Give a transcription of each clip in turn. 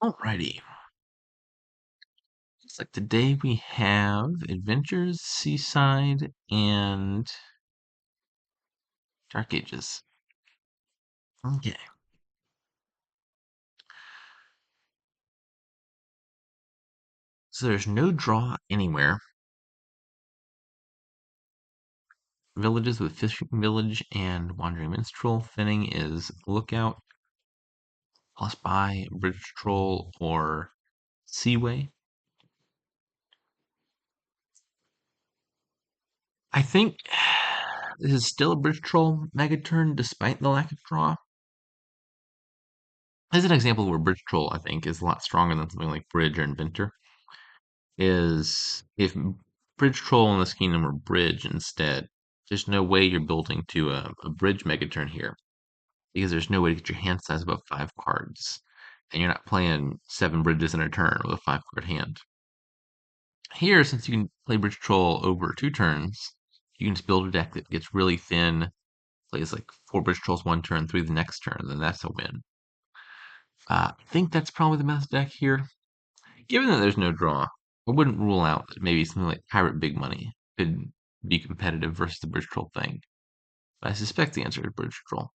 Alrighty. Looks like today we have Adventures, Seaside, and Dark Ages. Okay. So there's no draw anywhere. Villages with Fishing Village and Wandering Minstrel. Thinning is Lookout, plus by Bridge Troll or Seaway. I think this is still a Bridge Troll Mega Turn despite the lack of draw. As an example where Bridge Troll, I think, is a lot stronger than something like Bridge or Inventor. Is if Bridge Troll in this kingdom were Bridge instead, there's no way you're building to a Bridge Megaturn here because there's no way to get your hand size above 5 cards, and you're not playing 7 bridges in a turn with a 5 card hand. Here, since you can play Bridge Troll over 2 turns, you can just build a deck that gets really thin, plays like 4 Bridge Trolls 1 turn, 3 the next turn, then that's a win. I think that's probably the best deck here. Given that there's no draw, I wouldn't rule out that maybe something like Pirate Big Money could be competitive versus the Bridge Troll thing. But I suspect the answer is Bridge Troll.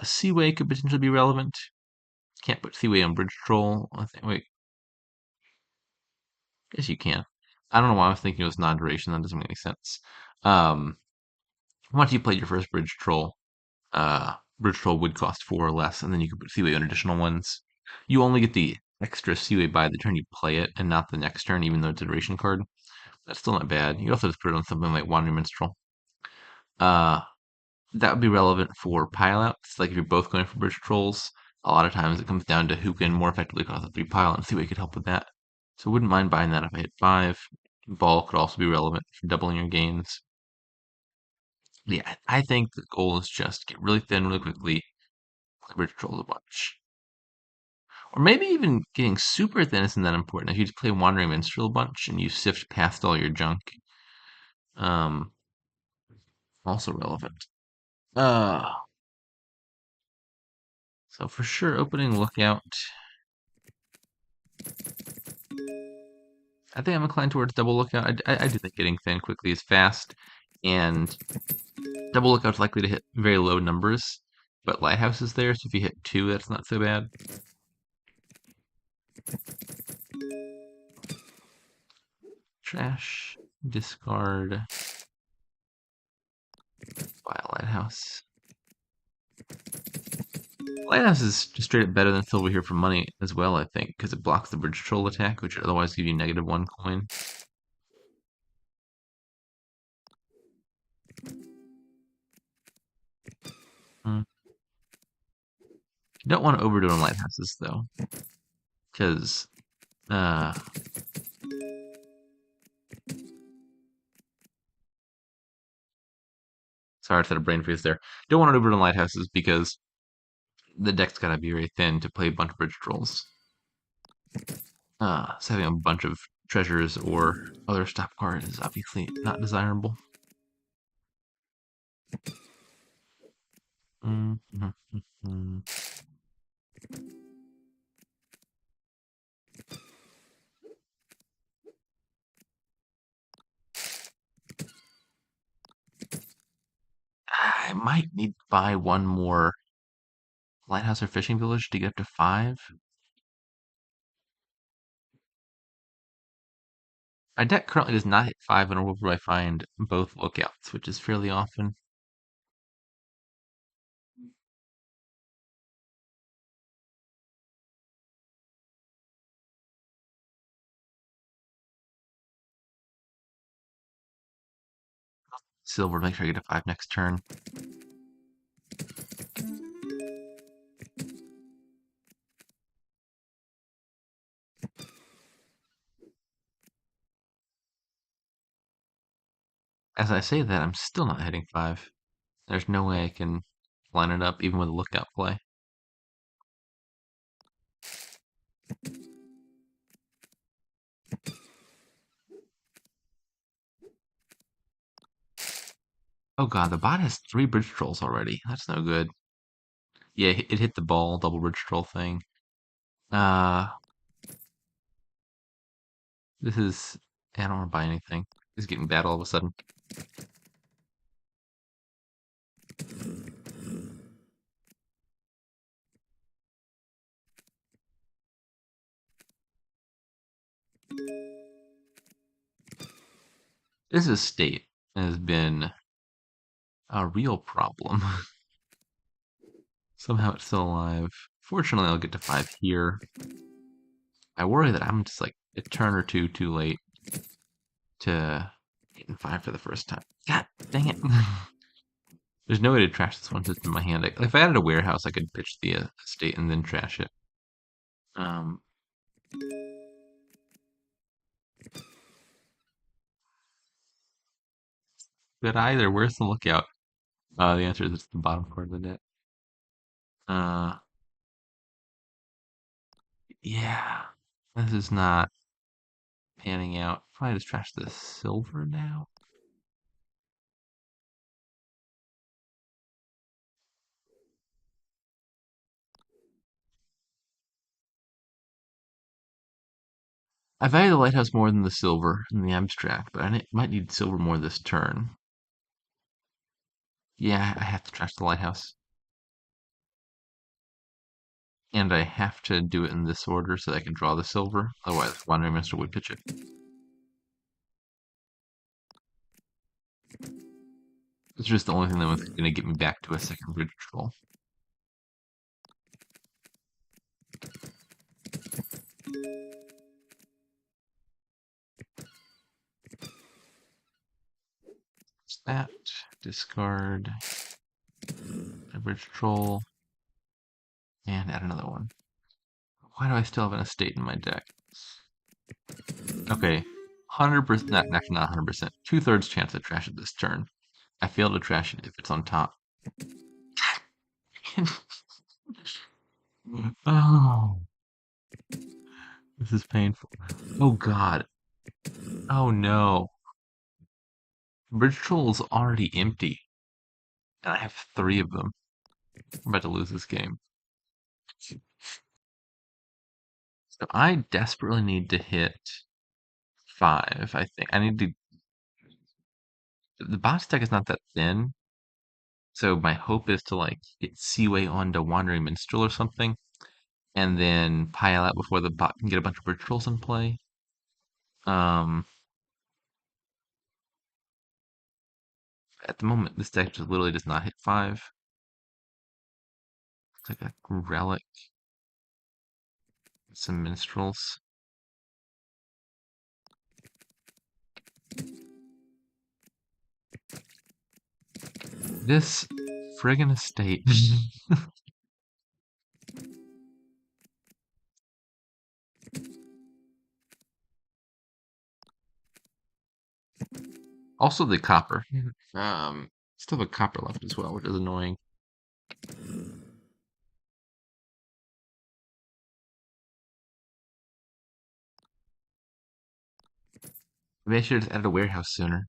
Seaway could potentially be relevant. Can't put Seaway on Bridge Troll. I think, wait, yes, you can. I don't know why I was thinking it was non-duration. That doesn't make any sense. Once you played your first Bridge Troll would cost 4 or less, and then you could put Seaway on additional ones. You only get the extra Seaway by the turn you play it, and not the next turn, even though it's a duration card. That's still not bad. You also just put it on something like Wandering Minstrel. Uh, that would be relevant for pileouts. Like if you're both going for Bridge Trolls, a lot of times it comes down to who can more effectively cause a 3 pile and see what could help with that. So I wouldn't mind buying that if I hit 5. Ball could also be relevant for doubling your gains. Yeah, I think the goal is just get really thin really quickly, play Bridge Trolls a bunch. Or maybe even getting super thin isn't that important. If you just play Wandering Minstrel a bunch and you sift past all your junk, um, also relevant. Uh, so for sure, opening Lookout. I think I'm inclined towards double Lookout. I do think getting thin quickly is fast, and double Lookout's likely to hit very low numbers, but Lighthouse is there, so if you hit 2, that's not so bad. Trash, discard, buy a Lighthouse. Lighthouse is just straight up better than Silver here for money as well, I think, because it blocks the Bridge Troll attack, which would otherwise give you -1 coin. Hmm. You don't want to overdo on Lighthouses, though, because sorry, I said a brain freeze there. Don't want to overdo on Lighthouses because the deck's gotta be very thin to play a bunch of Bridge Trolls. So having a bunch of treasures or other stop cards is obviously not desirable. Mm-hmm. I might need to buy one more Lighthouse or Fishing Village to get up to 5. My deck currently does not hit 5, nor will I find both Lookouts, which is fairly often. Silver, make sure I get a 5 next turn. As I say that, I'm still not hitting 5. There's no way I can line it up even with a Lookout play. Oh god, the bot has 3 Bridge Trolls already. That's no good. Yeah, it hit the ball, double Bridge Troll thing. Uh, this is. I don't want to buy anything. This is getting bad all of a sudden. This estate has been a real problem. Somehow it's still alive. Fortunately, I'll get to 5 here. I worry that I'm just like a turn or two too late to hitting 5 for the first time. God dang it. There's no way to trash this one just in my hand. If I added a warehouse, I could pitch the estate and then trash it. Um, but either, where's the lookout? The answer is it's the bottom part of the net. Uh, yeah, this is not panning out. Probably just trash the silver now. I value the lighthouse more than the silver in the abstract, but might need silver more this turn. Yeah, I have to trash the lighthouse. And I have to do it in this order so that I can draw the silver. Otherwise, Wandering Minstrel would pitch it. It's just the only thing that was going to get me back to a second bridge troll. That, discard, a bridge troll, and add another one. Why do I still have an estate in my deck? Okay, 100%, actually not 100%, 2/3 chance to trash it this turn. I fail to trash it if it's on top. Oh, this is painful. Oh god. Oh no. Bridge Troll is already empty, and I have 3 of them. I'm about to lose this game. So I desperately need to hit 5, I think. I need to. The box deck is not that thin, so my hope is to like get Seaway onto Wandering Minstrel or something, and then pile out before the bot can get a bunch of Bridge Trolls in play. Um, at the moment, this deck just literally does not hit 5. It's like a relic, some minstrels. This friggin' estate. Also the copper. Still have a copper left as well, which is annoying. Maybe I should have just added a warehouse sooner.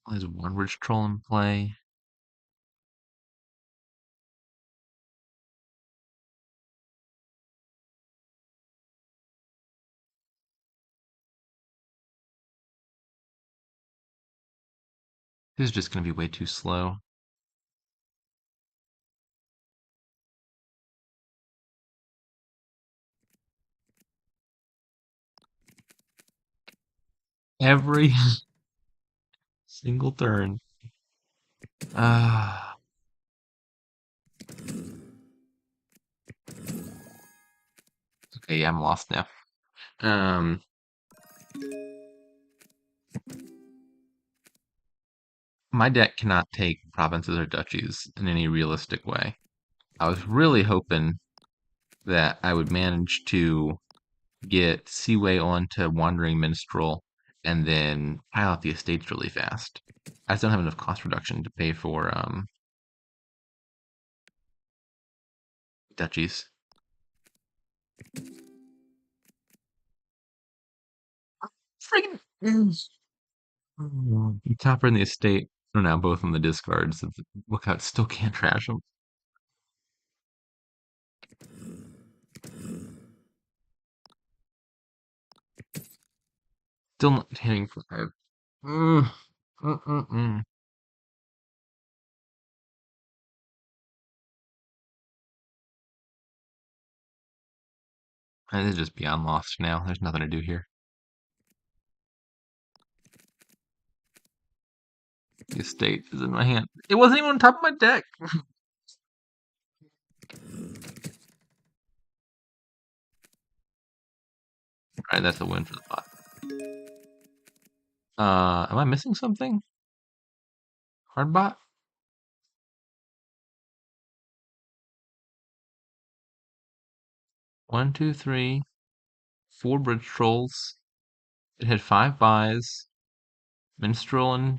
There's one Ridge Troll in play. This is just gonna be way too slow. Every single turn. Ah, okay, yeah, I'm lost now. Um, my deck cannot take provinces or duchies in any realistic way. I was really hoping that I would manage to get Seaway onto Wandering Minstrel and then pile out the estates really fast. I just don't have enough cost reduction to pay for duchies. Friggin' The Topper and the Estate are now both on the discards. So Lookout still can't trash them. Still not hitting 5. Mm, mm. It is just beyond lost now. There's nothing to do here. The Estate is in my hand. It wasn't even on top of my deck. Alright, that's a win for the pot. Am I missing something? Hard bot? 1, 2, 3, 4 bridge trolls. It had 5 buys. Minstrel and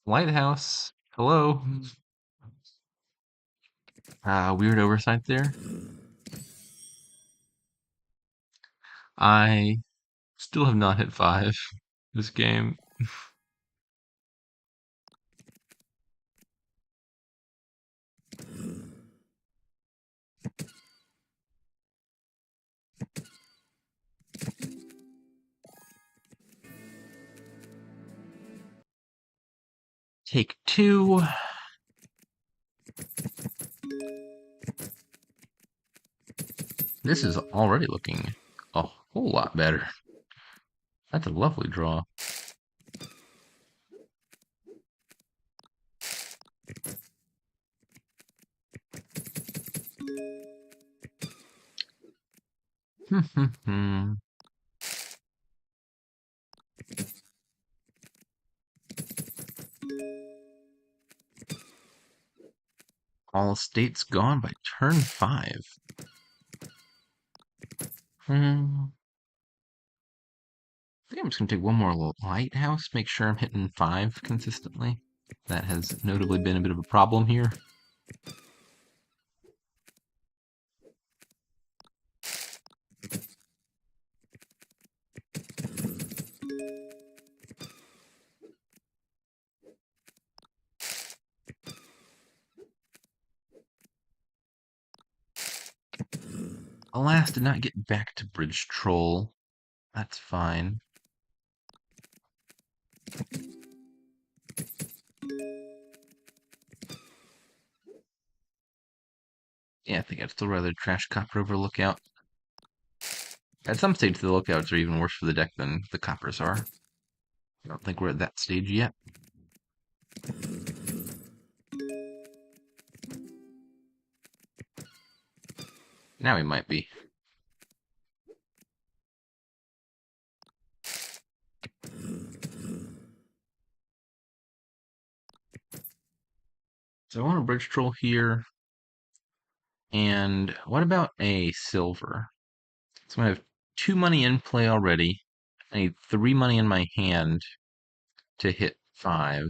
Lighthouse. Hello. Weird oversight there. I still have not hit 5 this game. Take 2. This is already looking a whole lot better. That's a lovely draw. All states gone by turn 5. Hmm. I think I'm just gonna take one more lighthouse, make sure I'm hitting 5 consistently. That has notably been a bit of a problem here. Alas, did not get back to Bridge Troll. That's fine. Yeah, I think I'd still rather trash Copper over Lookout. At some stage, the Lookouts are even worse for the deck than the Coppers are. I don't think we're at that stage yet. Now we might be. So I want a Bridge Troll here. And what about a Silver? So I have 2 money in play already. I need 3 money in my hand to hit 5.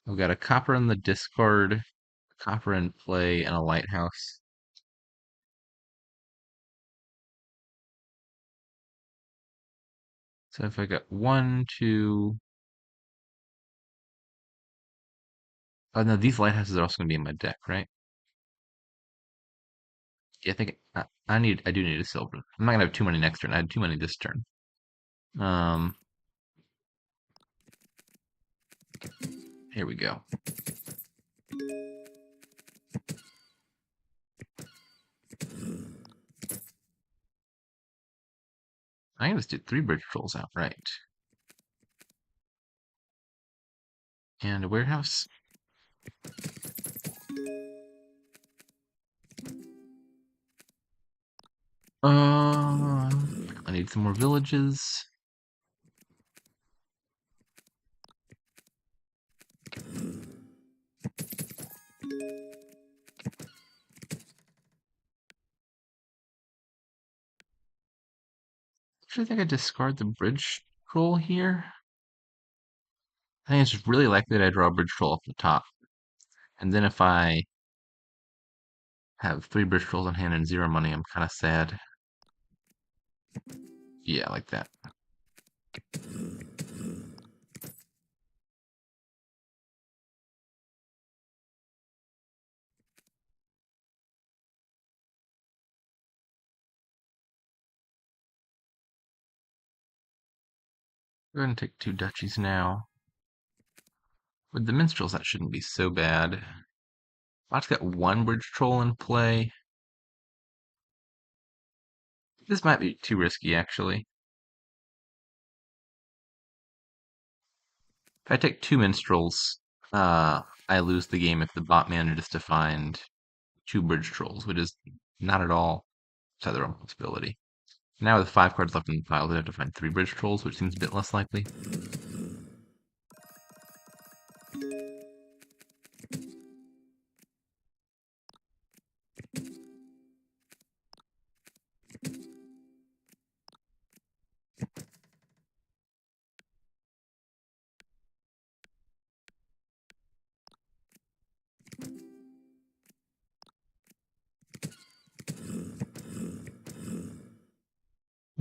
I've got a Copper in the discard, a Copper in play, and a Lighthouse. So if I got 1, 2. Oh no, these lighthouses are also gonna be in my deck, right? Yeah, I think I do need a silver. I'm not gonna have 2 money next turn. I had 2 money this turn. Um, Here we go. I can just do 3 bridge trolls outright. And a warehouse. I need some more villages. Actually, I think I discard the bridge troll here. I think it's really likely that I draw a bridge troll off the top. And then if I have 3 bridge trolls on hand and 0 money, I'm kind of sad. Yeah, like that. We're gonna take two duchies now. With the minstrels, that shouldn't be so bad. Bot's got one bridge troll in play. This might be too risky, actually. If I take two minstrels, I lose the game if the bot manages to find two bridge trolls, which is not at all outside the realm of possibility. Now with 5 cards left in the pile, they have to find three bridge trolls, which seems a bit less likely.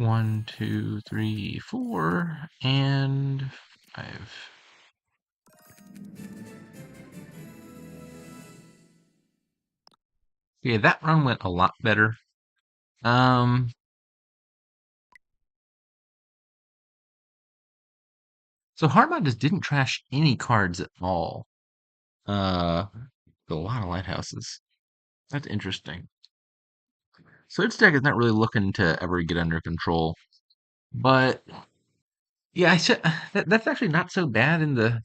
1, 2, 3, 4, and 5. Okay, that run went a lot better. Um, so Hardbot just didn't trash any cards at all. Uh, a lot of lighthouses. That's interesting. So its deck is not really looking to ever get under control. But yeah, I said that's actually not so bad in the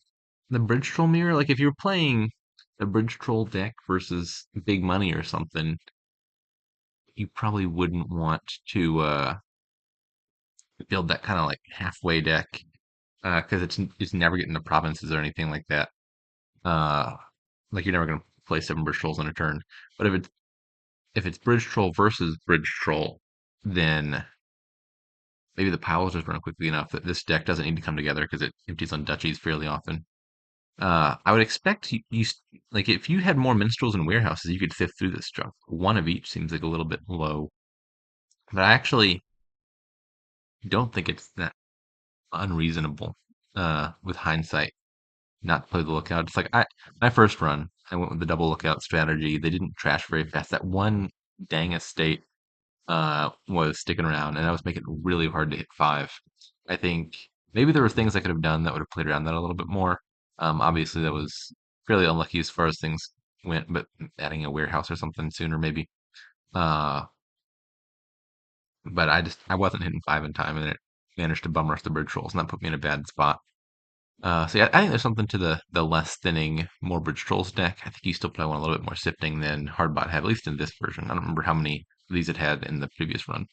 Bridge Troll mirror. Like if you're playing a Bridge Troll deck versus Big Money or something, you probably wouldn't want to build that kind of like halfway deck because it's never getting to provinces or anything like that. Uh, like you're never gonna play 7 Bridge Trolls in a turn. But if it's Bridge Troll versus Bridge Troll, then maybe the piles just run quickly enough that this deck doesn't need to come together because it empties on duchies fairly often. I would expect like if you had more minstrels and warehouses, you could sift through this junk. One of each seems like a little bit low, but I actually don't think it's that unreasonable. With hindsight, not to play the lookout. It's like my first run, I went with the double lookout strategy. They didn't trash very fast. That one dang estate was sticking around, and I was making it really hard to hit 5. I think maybe there were things I could have done that would have played around that a little bit more. Obviously, that was fairly unlucky as far as things went, but adding a warehouse or something sooner maybe. Uh, but I wasn't hitting 5 in time, and it managed to bum rush the bridge trolls, and that put me in a bad spot. So yeah, I think there's something to the less thinning, more bridge trolls deck. I think you still probably want a little bit more sifting than Hardbot had, at least in this version. I don't remember how many of these it had in the previous run.